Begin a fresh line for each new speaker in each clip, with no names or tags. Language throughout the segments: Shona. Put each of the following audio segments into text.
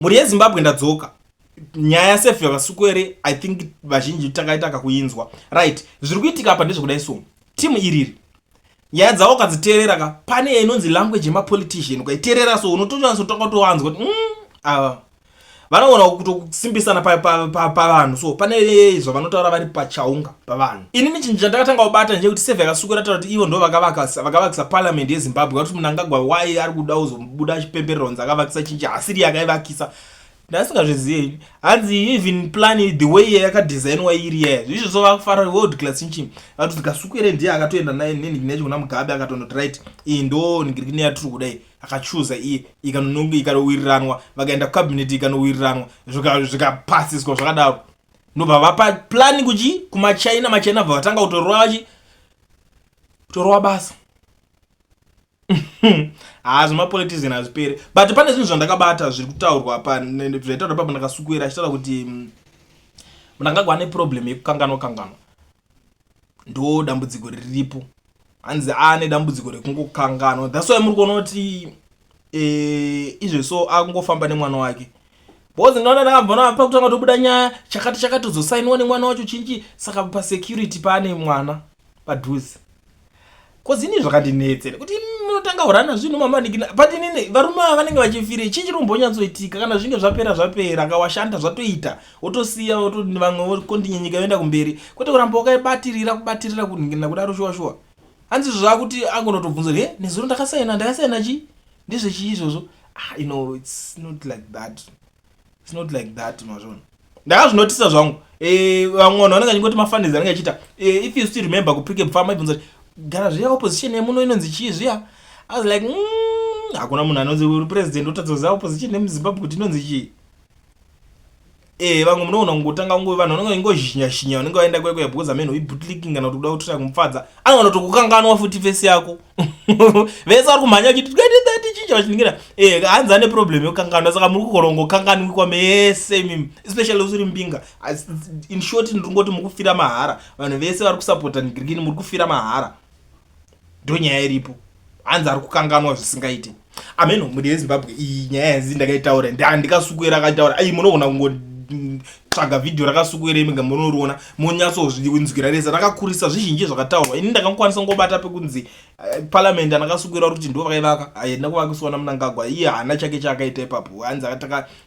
muri yeZimbabwe ndadzoka nyaya sefu Kasukuwere I think vazhinji takaita kuinzwa right. Zviri kuitika apa ndezvekudai so timu iriri nyaya dzavo ukadziteerera ka pane inonzi language yemapolitician ukaiteerera so unotowanzotanga kutowanzwa kuti ava vanoona kutokusimbisana pavanhu so pane zvavanotaura vari pachaunga pavanhu. Inini chinhu chandakatanga kubata ndechekuti sefu Kasukuwere ataura kuti ivo ndo vakavakisa parliament yeZimbabwe kuti Mnangagwa wai ari kuda kuzobuda achipemberera kunzi akavakisa chinji asiri yakaivakisa ndasingazvizivi hanzi even plan the way yakadesignwa iri izvo zvovakufara world class nchini kuti Kasukuwere ndiye akatoenda naye necho kuna Mugabe akatondoti right iyi ndo ningirikini yatiri kudai akachuza iye ikanowiriranwa vakaenda kucabinet ikanowiriranwa zvikapasiswa zvakadaro ndobva vapa plan kuchi kumachina bva vatanga kutorwa basa zvemapolitician hazvipere but pane zvinhu zvandakabata zviri kutaurwa zvaitaurwa pa Kasukuwere achitaura kuti Mnangagwa ane problem yekukanganwa ndo dambudziko riripo hanzi ane dambudziko rekungokanganwa that's why muri kuona kuti izvo so akungofamba nemwana wake because ndinoona ndakabva pakutanga tobuda nyaya chakati zosainiwa nemwana wacho chinji saka pasecurity pane mwana padhuze kozi ini zvakandinetsera kuti munotanga urana zvinhu mamanikina but inini varume ava vanenge vachifire chinji rumbonyatsoitika kana zvinge zvapera akawashanda zvatoita wotosiya vamwe vokondinyenyika voenda kumberi kwete kuramba wakaibatirira kuningirira kuti aroshuwa hanzi zvakuti angonotobvunza nezuro ndakasaina chi ndezvechii izvozvo it's not like that mazvona ndakazvinotisa zvangu vamwe vanhu vanenge vachingoti mafandizi anenge achiita if you still remember kupick up farm ibvunza gara zviya opposition yemuno inonzi chii zviya I was like hakuna munhu anonzi uri president utadzoza opposition yemuZimbabwe kuti inonzi chii vamwe munoona kungotanga vanhu vanenge ingozhinya vanenge vaenda kwekwe because ameno ibutlicking kana kuti kuda kutora kumufadza anogona kutokukanganwa futi face yako vese vari kumhanya chiti chinja vachiningira hanzi ane problem yokukanganwa saka muri kukorongo kanganwi mese imimi especially usiri mbinga in short ndingoti mukufira mahara vanhu vese vari kusapota ngirikini muri kufira mahara ndo nyaya iripo hanzi ari kukanganwa zvisingaite ameno muri yeZimbabwe iyi nyaya yanzi ndakaitaura ndikasukira akataura munoona tsvaga vhidhiyo rakasukira minga munoriona munyatsozvinzwira rese rakakurisa zvizhinji zvakataurwa ini ndakakwanisa ngobata pekunzi parliament anakasukira kuti ndo vakaivaka haina kuvakiswa naMnangagwa iye hana chake akaita ipapo hanzi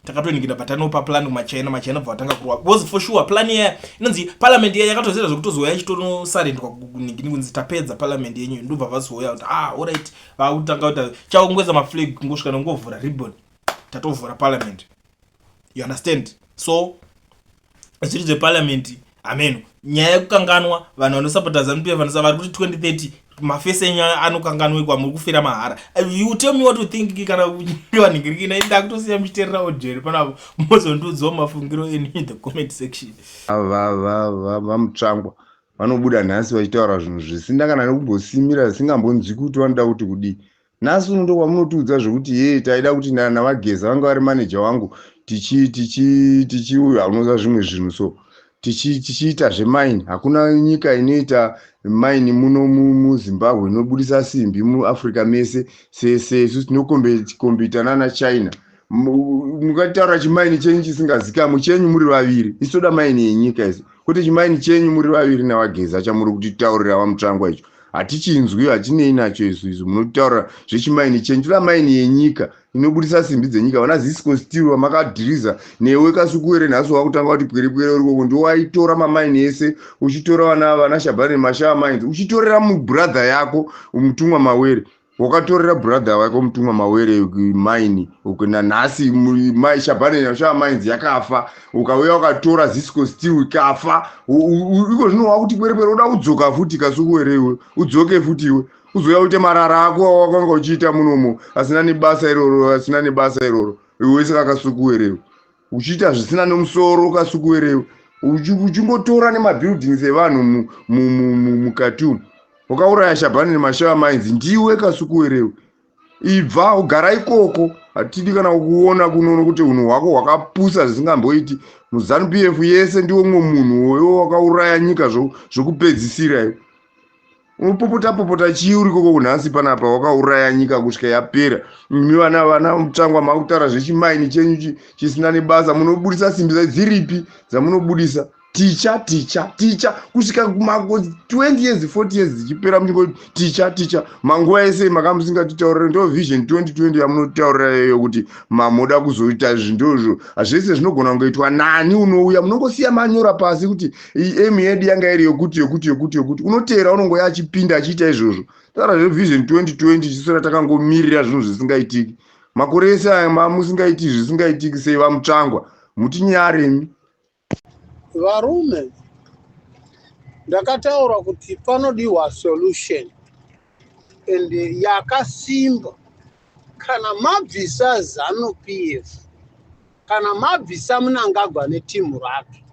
takatoningira patanopa plan kumachina bva vatanga kurwa because for sure plan iya inonzi parliament iya yakatozera zvekutozouya ichitonosarendwa kuningini kunzi tapedza parliament yenyu ndobva vazouya kuti alright vakutanga kuti chaungweza maflag kungosvika nongovhura ribbon tatovhura parliament you understand so zviri zveparliament ameno nyaya yekukanganwa vanhu vanosapota ZANU-PF vari kuti 2030 mafese enyu anokanganwikwa muri kufira mahara. You tell me what you think kana vaningirikina enda kutosiya muchiterera ojeri panapo mozondudzwa mafungiro enu in the comment section.
Vamutsvangwa vanobuda nhasi vachitaura zvinhu zvisina kana nekumbosimira zvisingambonzwi kuti vanoda kuti kudii. Nhasi unondo kwamunotudza zvokuti taida kuti navageza vanga vari manager wangu tichiuya unoza zvimwe zvinhu so tichiita zvemaini. Hakuna nyika inoita maini muno muZimbabwe inobudisa simbi muAfrica mese sesu tinokombitana naChina. Mukataura chimaini chenyu chisingazikamwe chenyu muri vaviri isoda maini yenyika iso kuti chimaini chenyu muri vaviri navageza chamuri kutitaurira vamutsvangwa icho hatichinzwi hatinei nacho isu munotaura zvechimaini chenyu toda maini yenyika inobudisa simbi dzenyika. Vana Zisco Steel vamakadhiriza newe Kasukuwere nhasi wakutanga kuti pwerepwere uriko ndo waitora mamaini ese uchitora vana Shabani Mashava Mines uchitorera mubrother yako umutumwa Mawere wakatorera brother wako mutumwa Mawere maini ukuna nhasi mai Shabani Mashava Mines yakafa ukauya ukatora Zisco Steel ikafa iko zvino wakuti pwerepwere uda kudzoka futi Kasukuwere iwe udzoke futi iwe uzoya uite marara ako wakanga uchiita munomo asina nebasa iroro iwe saka Kasukuwere uchiita zvisina nemusoro Kasukuwere uchingotora nemabuildings evanhu mukati ukauraya Shabani Mashava Mines ndiwe Kasukuwere ibva ugara ikoko hatidi kana kuona kunono kuti unhu hwako hwakapusa zvisingamboiti muZANU-PF yese ndiwe mumwe munhu wewe wakauraya nyika zvokupedzisira iwe unopopota chii uri koko kunhasi panapa wakauraya nyika kusvika yapera. imi vana mutangwa makutaura zvechimaini chenyu chisina nebasa, munobudisa simbi dziripi dzamunobudisa? ticha kusvika 20 years 40 years dzichipera muchingoti ticha manguva ese makamusingatitaurira. ndo vision 2020 yamunotaurira iyoyo kuti mamoda kuzoita zvindozvo. zvese zvinogona kungoitwa nani unouya, munongosiya manyora pasi kuti emu yedu yanga iri yokuti unoteera unongoya achipinda achiita izvozvo. taura zvevision 2020 chisora takangomirira zvinhu zvisingaitiki. makore ese aya mamusingaiti zvisingaitiki sei vamutsvangwa mutinyaremi?
Varume, ndakataura kuti panodiwa solution ende yakasimba. Kana mabvisa ZANU-PF, kana mabvisa Mnangagwa netimu rake,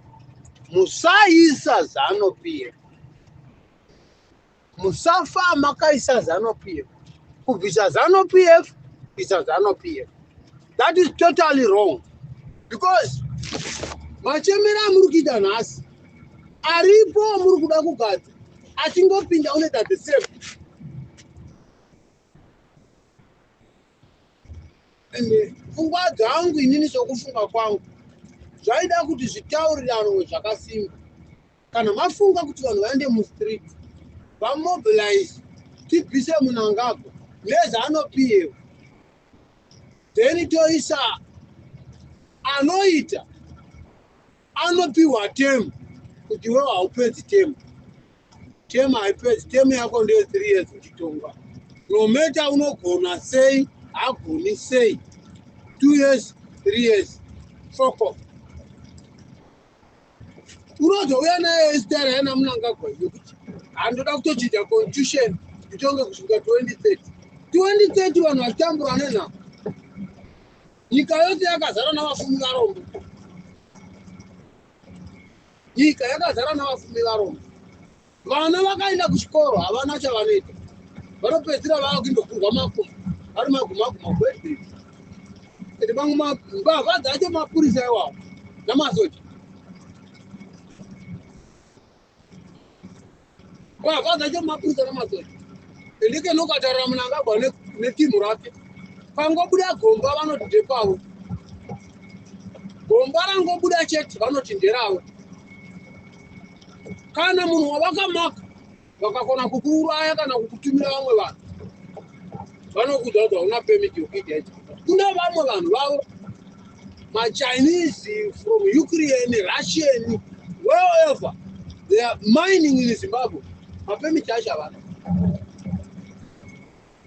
musaisa ZANU-PF, musafa makaisa ZANU-PF. Kubvisa ZANU-PF, isa ZANU-PF. That is totally wrong, because machemera muri kuita nhasi aripo muri kuda kugadza achingopinda unoita the same. Ende pfungwa dzangu inini sokufunga kwangu zvaida kuti zvitaurirano zvakasimba. Kana mafunga kuti vanhu vaende mustreet vamobilize tibvise Mnangagwa neZANU-PF, then toisa anoita anopiwa temu kuti wewe haupedzi temu haipedzi. Temu yako ndeyo 3 years uchitonga. Nometa unogona sei hagoni sei, 2 years 3 years foko. Unozouya naye esitara yana Mnangagwa yokuti handoda kutochita constitution itonge kusvika 2030 vanhu vachitambura nenhamo. Nyika yose yakazara navafumi varombo. Nyika yakazara navafumi varombo. Vana vakaenda kuchikoro havana chavanoita, vanopedzisira vakundokurwa makumbo ari maguma kwedzi. Ende mamwe mbavha dzacho mapurisa iwawo namasoja. Mbavha dzacho mapurisa namasoja. Endike nokataurira Mnangagwa netimu rake, pangobuda gomba vanoti ndepavo, gomba rangobuda chete vanoti nderavo. Kana munhu wavakamaka vakakona kukuuraya kana kukutumira vamwe vanhu, vanokudza kuti hauna permit yokuita ichi. Kune vamwe vanhu vavo maChinese from Ukraine, Russian, wherever they are mining in Zimbabwe, mapermit acho havana.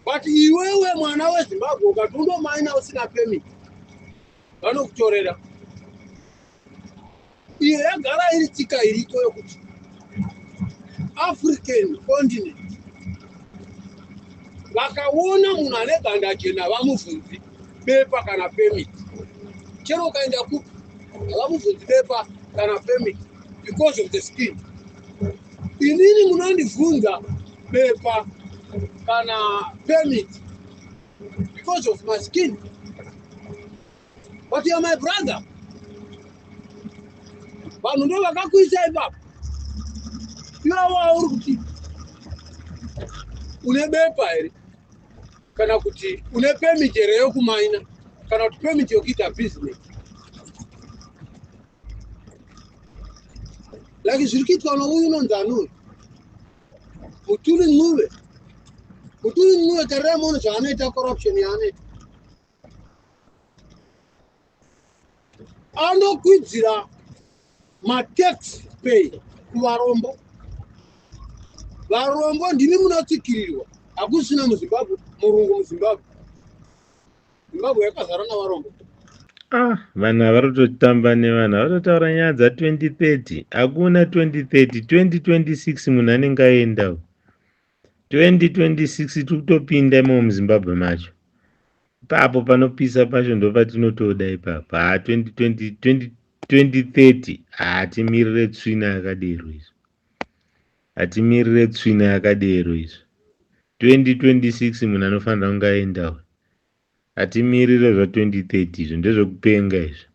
But iwewe mwana weZimbabwe ukati undomaina usina permit, vanokutorera. Iyo yagara iri tsika iriko yokuti African continent vakaona munhu ane ganda jena vamubvunzi bepa kana permit. Chero ukaenda kupi havamubvunzi bepa kana permit because of the skin. Inini munondibvunza bepa kana permit because of my skin, but you are my brother. Vanhu ndo vakakuisa ipapo. Iwawa uri kuti une bepa here kana kuti une permit here yokumaina kana kuti permit yokuita business. Like zviri kuitwa nouyu unonzi Anuri Mutuli Nuve tarira munhu zvaanoita corruption yaanoita. Anokwidzira matax pay kuvarombo. Varombo ndimi munotsikirirwa, hakusina muZimbabwe, murungu muZimbabwe. Zimbabwe yakazara navarombo.
Vanhu havarototamba nevanhu, vatotaura nyaya dza2030. Hakuna 2030, 2026 munhu anenge aendawo. 2026 tikutopinda imo muZimbabwe macho. Ipapo panopisa pacho ndo patinotoda ipapo. 2030 hatimirire tsvina yakadero izvo. Hatimirire tsvina yakadero izvo. 2026 munhu anofanira kunge aendawo. Hatimirire zva2030 izvo ndezvokupenga izvo.